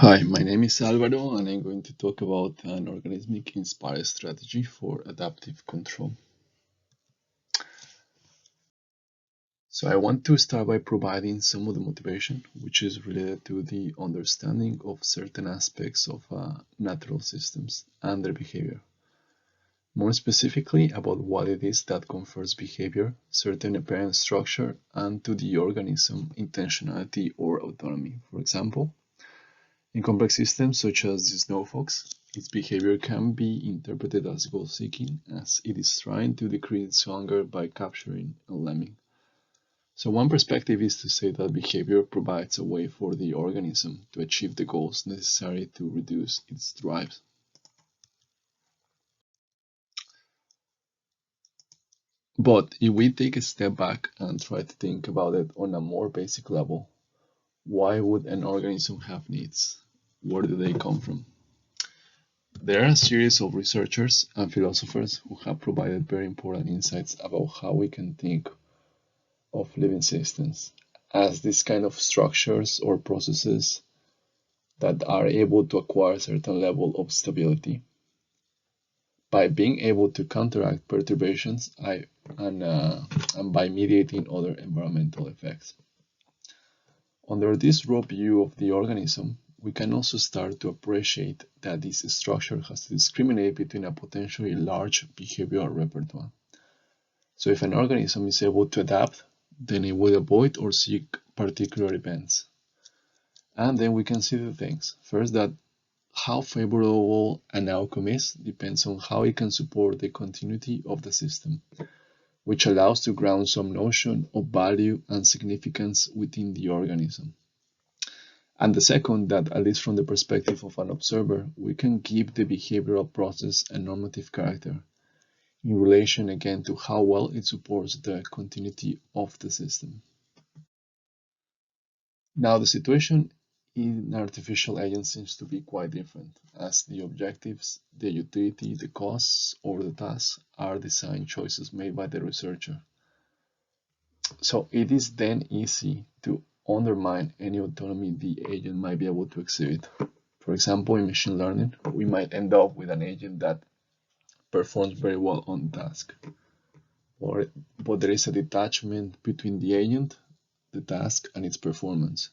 Hi, my name is Alvaro, and I'm going to talk about an organismic inspired strategy for adaptive control. So, I want to start by providing some of the motivation, which is related to the understanding of certain aspects of natural systems and their behavior. More specifically, about what it is that confers behavior, certain apparent structure, and to the organism intentionality or autonomy. For example, in complex systems such as the snow fox, its behavior can be interpreted as goal-seeking, as it is trying to decrease its hunger by capturing a lemming. So one perspective is to say that behavior provides a way for the organism to achieve the goals necessary to reduce its drives. But if we take a step back and try to think about it on a more basic level, why would an organism have needs? Where do they come from? There are a series of researchers and philosophers who have provided very important insights about how we can think of living systems as these kind of structures or processes that are able to acquire a certain level of stability by being able to counteract perturbations and by mediating other environmental effects. Under this raw view of the organism, we can also start to appreciate that this structure has to discriminate between a potentially large behavioral repertoire. So if an organism is able to adapt, then it will avoid or seek particular events. And then we can see the things. First, that how favorable an outcome is depends on how it can support the continuity of the system, which allows to ground some notion of value and significance within the organism. And the second, that at least from the perspective of an observer, we can give the behavioral process a normative character in relation again to how well it supports the continuity of the system. Now, the situation in artificial agents seems to be quite different, as the objectives, the utility, the costs, or the tasks are design choices made by the researcher. So it is then easy to undermine any autonomy the agent might be able to exhibit. For example, in machine learning, we might end up with an agent that performs very well on task, but there is a detachment between the agent, the task, and its performance,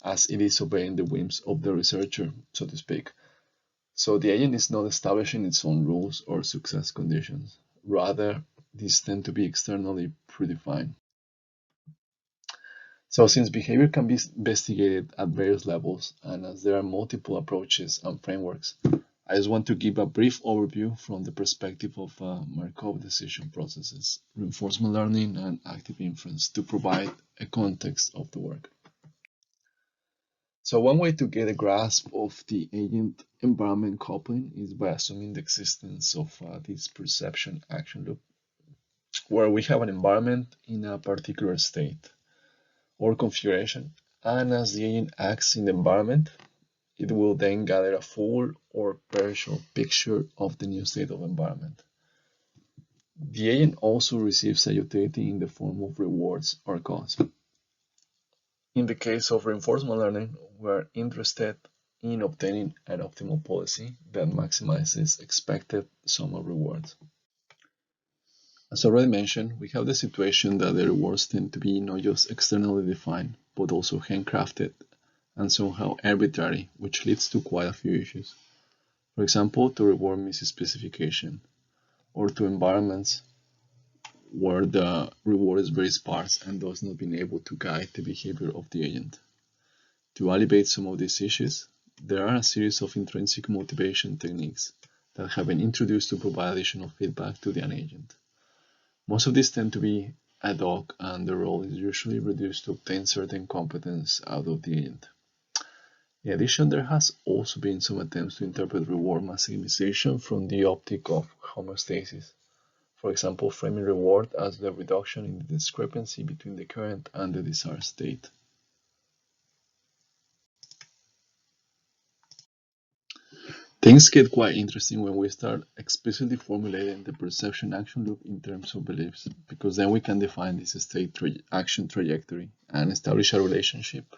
as it is obeying the whims of the researcher, so to speak. So the agent is not establishing its own rules or success conditions. Rather, these tend to be externally predefined. So since behavior can be investigated at various levels, and as there are multiple approaches and frameworks, I just want to give a brief overview from the perspective of Markov decision processes, reinforcement learning, and active inference to provide a context of the work. So one way to get a grasp of the agent-environment coupling is by assuming the existence of this perception-action loop, where we have an environment in a particular state or configuration, and as the agent acts in the environment, it will then gather a full or partial picture of the new state of environment. The agent also receives a utility in the form of rewards or costs. In the case of reinforcement learning, we're interested in obtaining an optimal policy that maximizes expected sum of rewards. As already mentioned, we have the situation that the rewards tend to be not just externally defined, but also handcrafted and somehow arbitrary, which leads to quite a few issues. For example, to reward misspecification, or to environments where the reward is very sparse and thus not being able to guide the behavior of the agent. To alleviate some of these issues, there are a series of intrinsic motivation techniques that have been introduced to provide additional feedback to the agent. Most of these tend to be ad hoc, and the role is usually reduced to obtain certain competence out of the agent. In addition, there has also been some attempts to interpret reward maximization from the optic of homeostasis. For example, framing reward as the reduction in the discrepancy between the current and the desired state. Things get quite interesting when we start explicitly formulating the perception action loop in terms of beliefs, because then we can define this state action trajectory and establish a relationship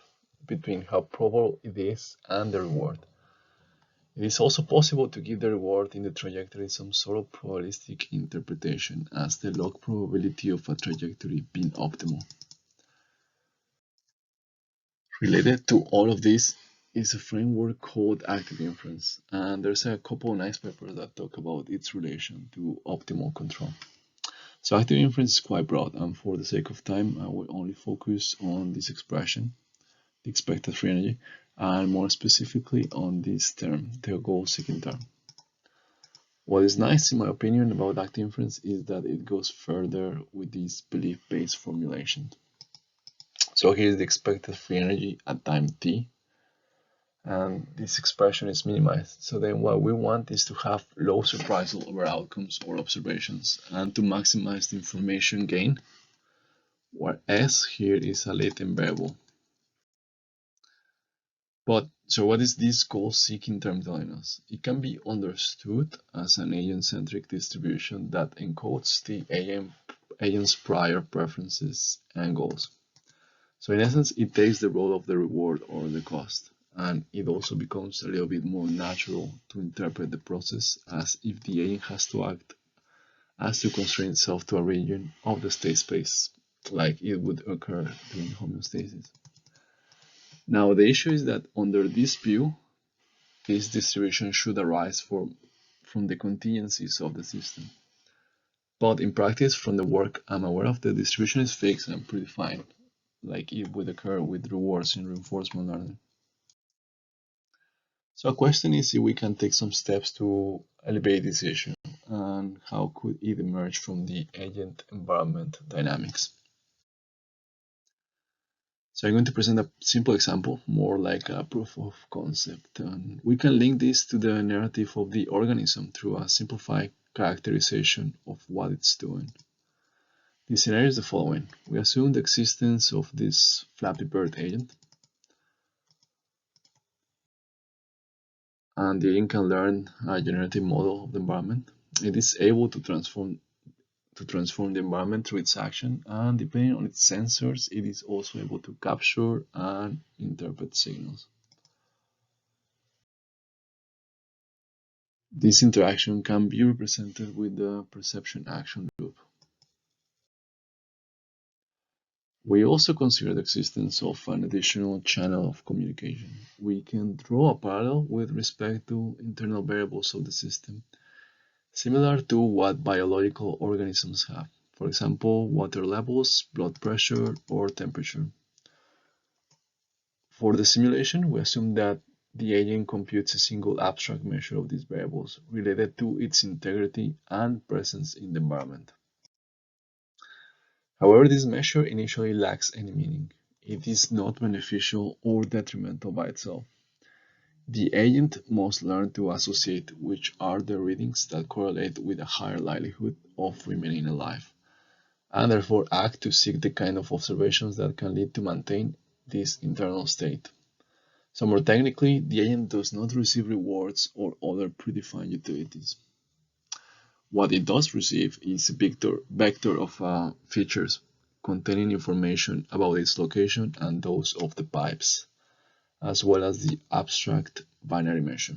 between how probable it is and the reward. It is also possible to give the reward in the trajectory some sort of probabilistic interpretation as the log probability of a trajectory being optimal. Related to all of this is a framework called active inference, and there's a couple of nice papers that talk about its relation to optimal control. So active inference is quite broad, and for the sake of time, I will only focus on this expression, the expected free energy, and more specifically on this term, the goal-seeking term. What is nice, in my opinion, about active inference is that it goes further with this belief-based formulation. So here's the expected free energy at time t, and this expression is minimized. So then what we want is to have low surprisal over outcomes or observations and to maximize the information gain, where S here is a latent variable. But so what is this goal-seeking term telling us? It can be understood as an agent-centric distribution that encodes the agent's prior preferences and goals. So in essence, it takes the role of the reward or the cost, and it also becomes a little bit more natural to interpret the process as if the agent has to act as to constrain itself to a region of the state space, like it would occur during homeostasis. Now the issue is that under this view, this distribution should arise from the contingencies of the system. But in practice, from the work I'm aware of, the distribution is fixed and predefined, like it would occur with rewards in reinforcement learning. So a question is if we can take some steps to elevate this issue, and how could it emerge from the agent-environment dynamics. So I'm going to present a simple example, more like a proof of concept. And we can link this to the narrative of the organism through a simplified characterization of what it's doing. The scenario is the following. We assume the existence of this Flappy Bird agent, and the agent can learn a generative model of the environment. It is able to transform the environment through its action, and depending on its sensors, it is also able to capture and interpret signals. This interaction can be represented with the perception action loop. We also consider the existence of an additional channel of communication. We can draw a parallel with respect to internal variables of the system, similar to what biological organisms have. For example, water levels, blood pressure, or temperature. For the simulation, we assume that the agent computes a single abstract measure of these variables related to its integrity and presence in the environment. However, this measure initially lacks any meaning. It is not beneficial or detrimental by itself. The agent must learn to associate which are the readings that correlate with a higher likelihood of remaining alive, and therefore act to seek the kind of observations that can lead to maintain this internal state. So more technically, the agent does not receive rewards or other predefined utilities. What it does receive is a vector of features containing information about its location and those of the pipes, as well as the abstract binary measure.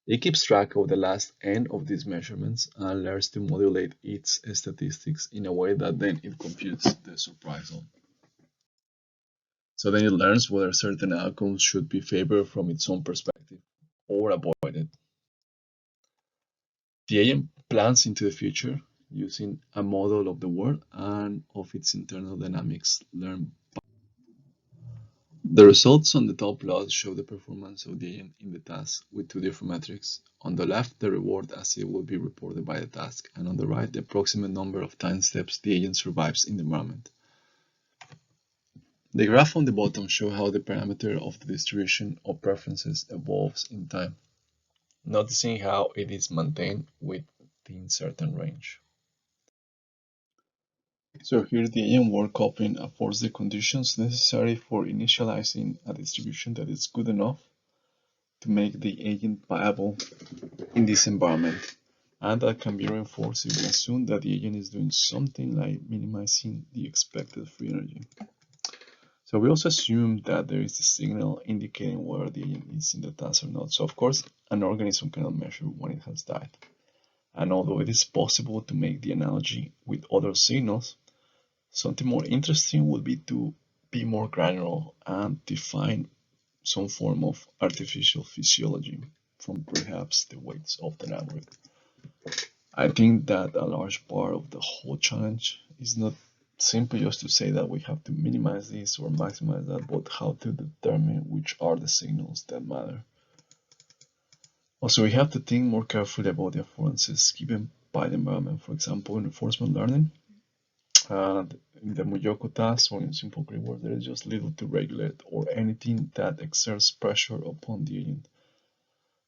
It keeps track of the last n of these measurements and learns to modulate its statistics in a way that then it computes the surprisal. So then it learns whether certain outcomes should be favored from its own perspective or avoided. The agent plans into the future using a model of the world and of its internal dynamics learned. The results on the top plot show the performance of the agent in the task with two different metrics. On the left, the reward as it will be reported by the task, and on the right, the approximate number of time steps the agent survives in the environment. The graph on the bottom shows how the parameter of the distribution of preferences evolves in time, noticing how it is maintained within certain range. So here the agent word coupling affords the conditions necessary for initializing a distribution that is good enough to make the agent viable in this environment, and that can be reinforced if we assume that the agent is doing something like minimizing the expected free energy. So we also assume that there is a signal indicating whether the agent is in the task or not. So of course, an organism cannot measure when it has died. And although it is possible to make the analogy with other signals, something more interesting would be to be more granular and define some form of artificial physiology from perhaps the weights of the algorithm. I think that a large part of the whole challenge is not simply just to say that we have to minimize this or maximize that, but how to determine which are the signals that matter. Also, we have to think more carefully about the affordances given by the environment. For example, in reinforcement learning, in the Muyoko task or in simple Greek words, there is just little to regulate or anything that exerts pressure upon the agent.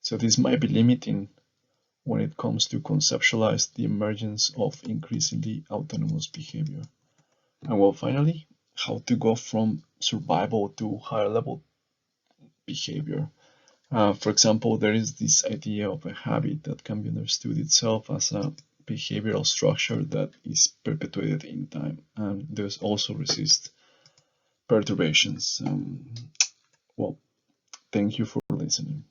So this might be limiting when it comes to conceptualize the emergence of increasingly autonomous behavior. And well, finally, how to go from survival to higher level behavior. For example, there is this idea of a habit that can be understood itself as a behavioral structure that is perpetuated in time and thus also resist perturbations. Well, thank you for listening.